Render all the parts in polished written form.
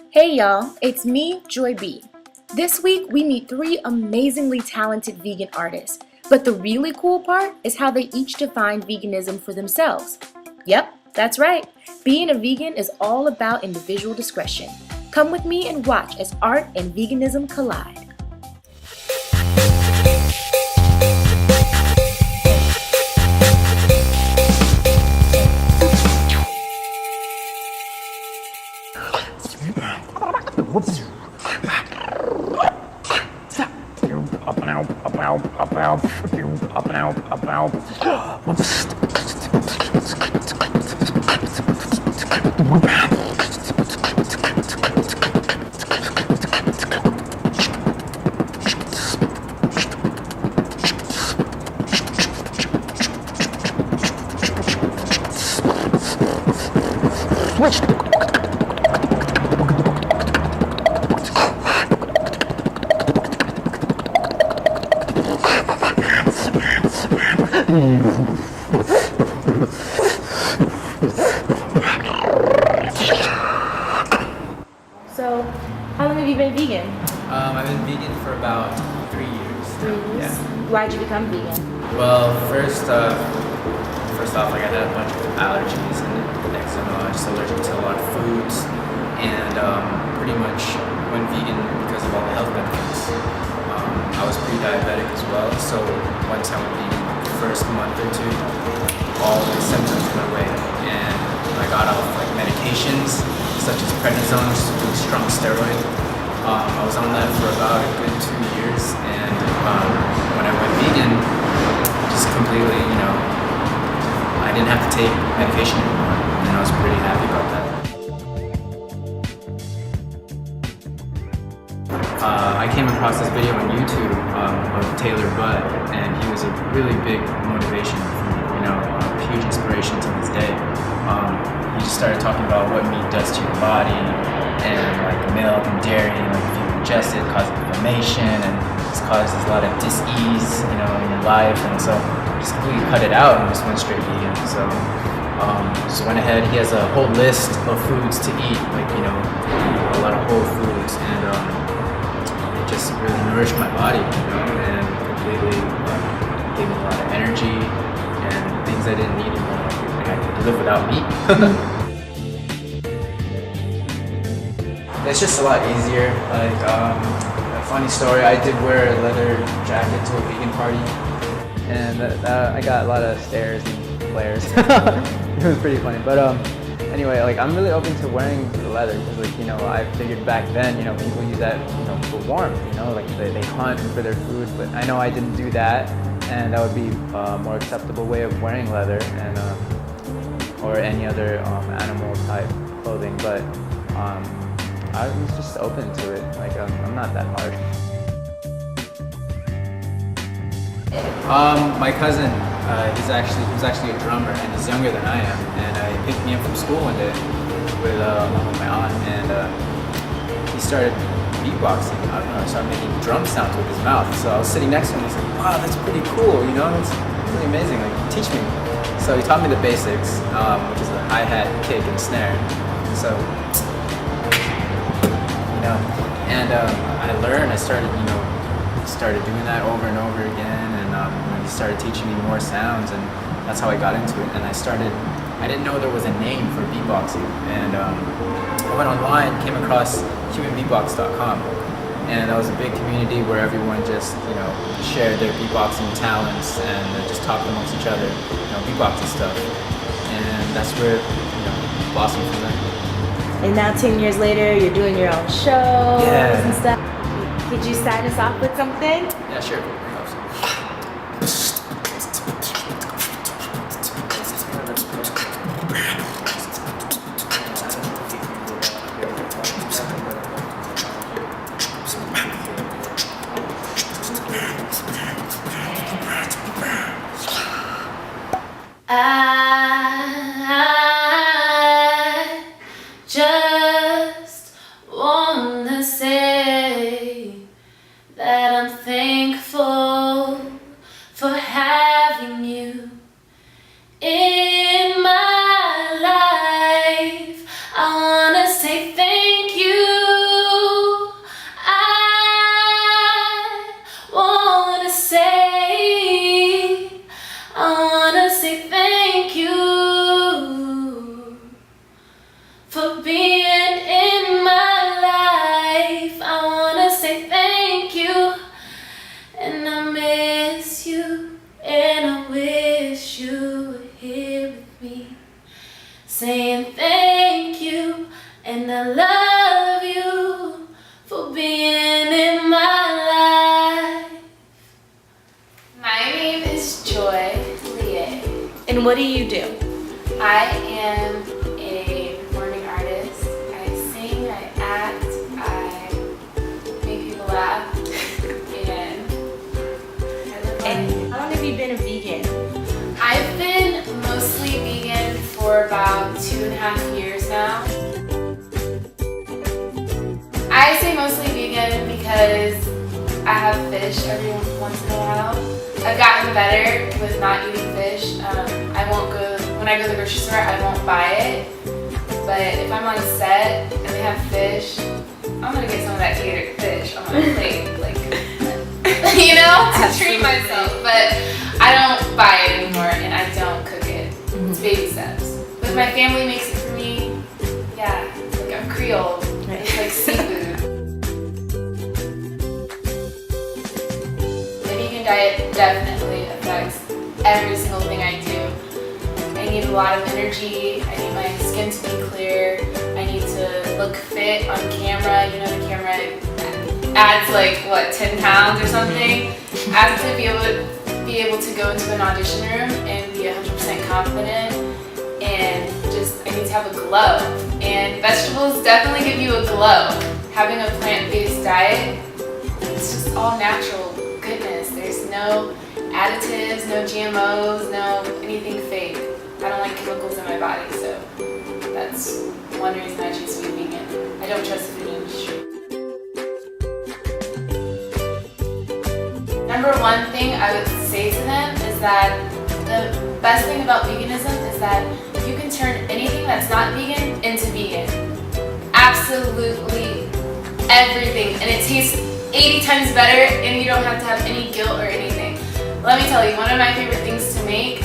Hey y'all, it's me, Joy B. This week we meet three amazingly talented vegan artists, but the really cool part is how they each define veganism for themselves. Yep, that's right. Being a vegan is all about individual discretion. Come with me and watch as art and veganism collide. So, how long have you been vegan? I've been vegan for about 3 years. 3 years. Yeah. Why'd you become vegan? Well, first off, like I had a bunch of allergies and eczema, just allergic to a lot of foods, and pretty much went vegan because of all the health benefits. I was pre-diabetic as well, so once I went vegan, the first month or two, all the symptoms went away, and I got off like medications such as prednisone, which is a really strong steroid. I was on that for about a good 2 years, and when I went vegan, just completely, I didn't have to take medication anymore, and I was pretty happy about that. I came across this video on YouTube of Taylor Budd, and he was a really big motivation for me, a huge inspiration to this day. He just started talking about what meat does to your body, and like milk and dairy, and like if you ingest it, it causes inflammation, and this causes a lot of dis-ease, in your life, and so just completely cut it out and just went straight vegan. So just went ahead. He has a whole list of foods to eat, like a lot of whole foods, and it just really nourished my body, and completely gave me a lot of energy and things I didn't need anymore. Like I could live without meat. It's just a lot easier. Like a funny story, I did wear a leather jacket to a vegan party, and I got a lot of stares and glares. It was pretty funny, but anyway, like I'm really open to wearing the leather because, I figured back then, people use that, for warmth. Like they hunt for their food, but I know I didn't do that, and that would be a more acceptable way of wearing leather and or any other animal type clothing, but I was just open to it. Like I'm not that harsh. My cousin, he was actually a drummer, and he's younger than I am. And he picked me up from school one day with my aunt, and he started beatboxing. I don't know, he started making drum sounds with his mouth. So I was sitting next to him, and he's like, "Wow, that's pretty cool. It's really amazing. Like, teach me." So he taught me the basics, which is the hi-hat, kick, and snare. So. And I learned. I started doing that over and over again, and he started teaching me more sounds, and that's how I got into it. And I didn't know there was a name for beatboxing, and I went online, came across humanbeatbox.com, and that was a big community where everyone just shared their beatboxing talents and just talked amongst each other, beatboxing stuff, and that's where it blossomed from there. And now 10 years later, you're doing your own shows and stuff. Could you sign us off with something? Yeah, sure. I just wanna say that I'm thankful I love you for being in my life. My name is Joy Lie. And what do you do? I am a performing artist. I sing, I act, I make people laugh, and I live And how long have you been a vegan? I've been mostly vegan for about 2.5 years now. I say mostly vegan because I have fish every once in a while. I've gotten better with not eating fish. When I go to the grocery store, I won't buy it. But if I'm on a set and they have fish, I'm gonna get some of that gator fish on my plate, to treat myself. But I don't buy it anymore and I don't cook it. It's baby steps. But if my family makes it for me, yeah, like I'm Creole. It's like seafood. The vegan diet definitely affects every single thing I do. I need a lot of energy, I need my skin to be clear, I need to look fit on camera. The camera adds 10 pounds or something. I have to be able to go into an audition room and be 100% confident, and I need to have a glow. And vegetables definitely give you a glow. Having a plant-based diet, it's just all natural goodness. There's no additives, no GMOs, no anything fake. I don't like chemicals in my body, so that's one reason I choose to be vegan. I don't trust the food industry. Number one thing I would say to them is that the best thing about veganism is that you can turn anything that's not vegan into vegan. Absolutely everything. And it tastes 80 times better and you don't have to have any guilt or anything. Let me tell you, one of my favorite things to make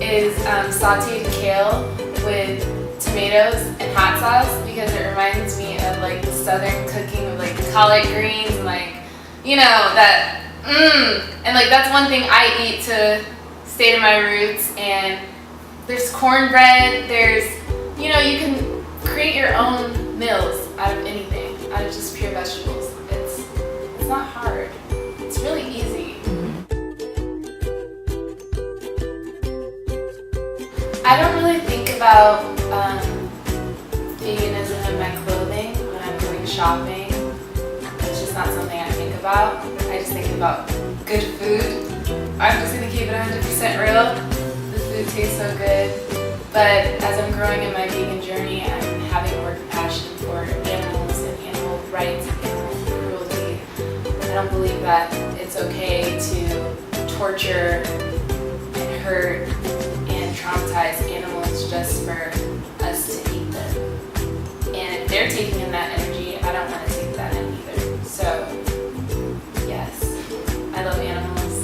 is sauteed kale with tomatoes and hot sauce, because it reminds me of the southern cooking of collard greens and that and that's one thing I eat to stay to my roots. And there's cornbread, there's you can create your own meals out of anything, out of just pure vegetables. It's not hard. It's really easy. I don't really think about veganism in my clothing when I'm going shopping. It's just not something I think about. I just think about good food. I'm just going to keep it 100% real. The food tastes so good. But as I'm growing in my vegan journey, I'm having more compassion for animals and animal rights and animal cruelty. I don't believe that it's okay to torture and hurt and traumatize animals just for us to eat them. And if they're taking in that energy, I don't want to take that in either. So, yes, I love animals,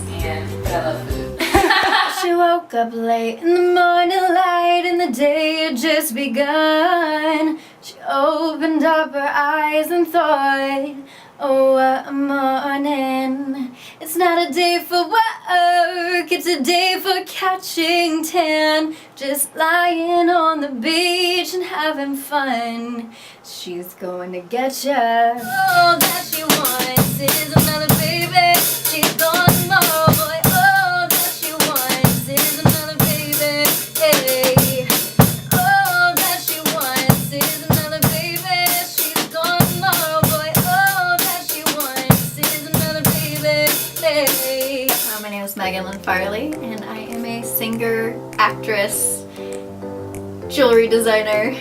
but I love food. She woke up late in the morning light and the day had just begun. She opened up her eyes and thought, oh, what a morning. It's not a day for work, it's a day for catching tan. Just lying on the beach and having fun. She's going to get ya. All that she wants is another baby. She's going more, boy. All that she wants is another baby. Hey. All that she wants is another baby. She's going more, boy. All that she wants is another baby. Hey. My name is Megan Lynn Farley, and I am a singer, actress, jewelry designer,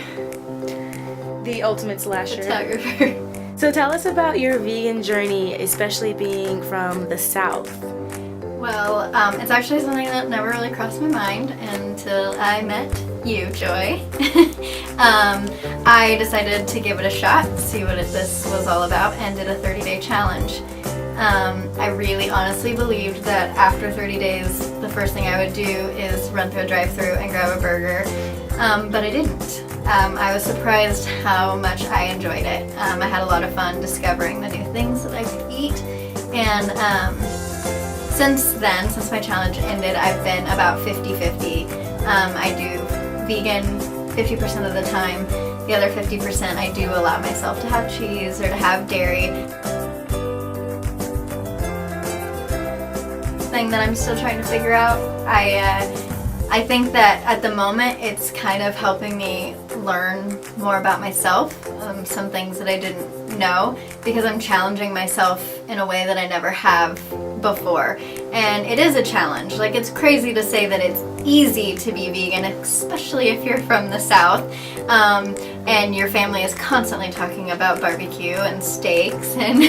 The ultimate slasher. photographer. So tell us about your vegan journey, especially being from the South. Well, it's actually something that never really crossed my mind until I met you, Joy. I decided to give it a shot, see what this was all about, and did a 30-day challenge. I really honestly believed that after 30 days, the first thing I would do is run through a drive-thru and grab a burger, but I didn't. I was surprised how much I enjoyed it. I had a lot of fun discovering the new things that I could eat, and since then, since my challenge ended, I've been about 50-50. I do vegan 50% of the time, the other 50% I do allow myself to have cheese or to have dairy. Thing that I'm still trying to figure out. I think that at the moment it's kind of helping me learn more about myself, some things that I didn't know, because I'm challenging myself in a way that I never have before. And it is a challenge. Like, it's crazy to say that it's easy to be vegan, especially if you're from the South, and your family is constantly talking about barbecue and steaks, and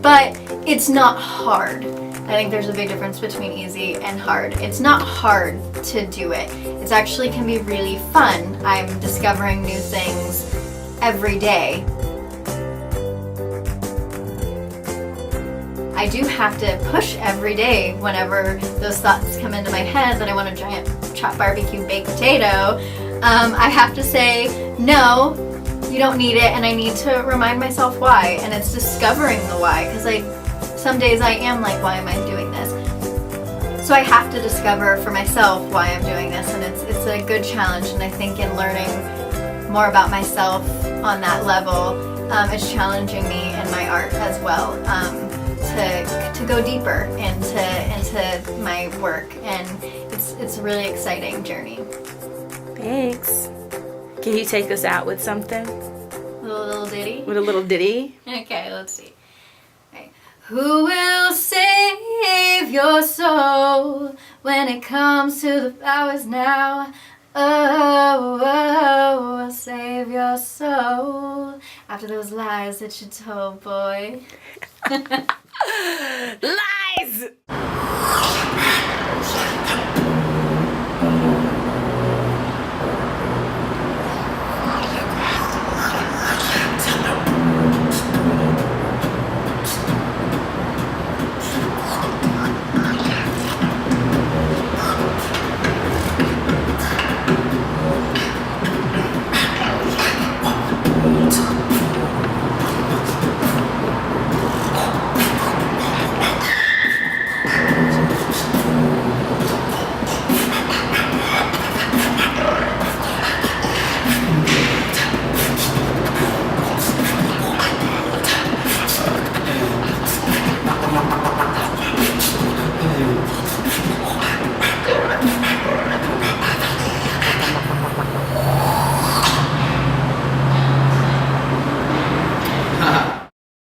but it's not hard. I think there's a big difference between easy and hard. It's not hard to do it. It actually can be really fun. I'm discovering new things every day. I do have to push every day whenever those thoughts come into my head that I want a giant chopped barbecue baked potato. I have to say, no, you don't need it, and I need to remind myself why, and it's discovering the why, because some days I am like, why am I doing this? So I have to discover for myself why I'm doing this, and it's a good challenge, and I think in learning more about myself on that level, it's challenging me in my art as well, to go deeper into my work, and it's a really exciting journey. Thanks. Can you take us out with something? With a little ditty? With a little ditty? Okay, let's see. Okay. Who will save your soul when it comes to the flowers now? Oh, oh, oh, save your soul after those lies that you told, boy. Lies!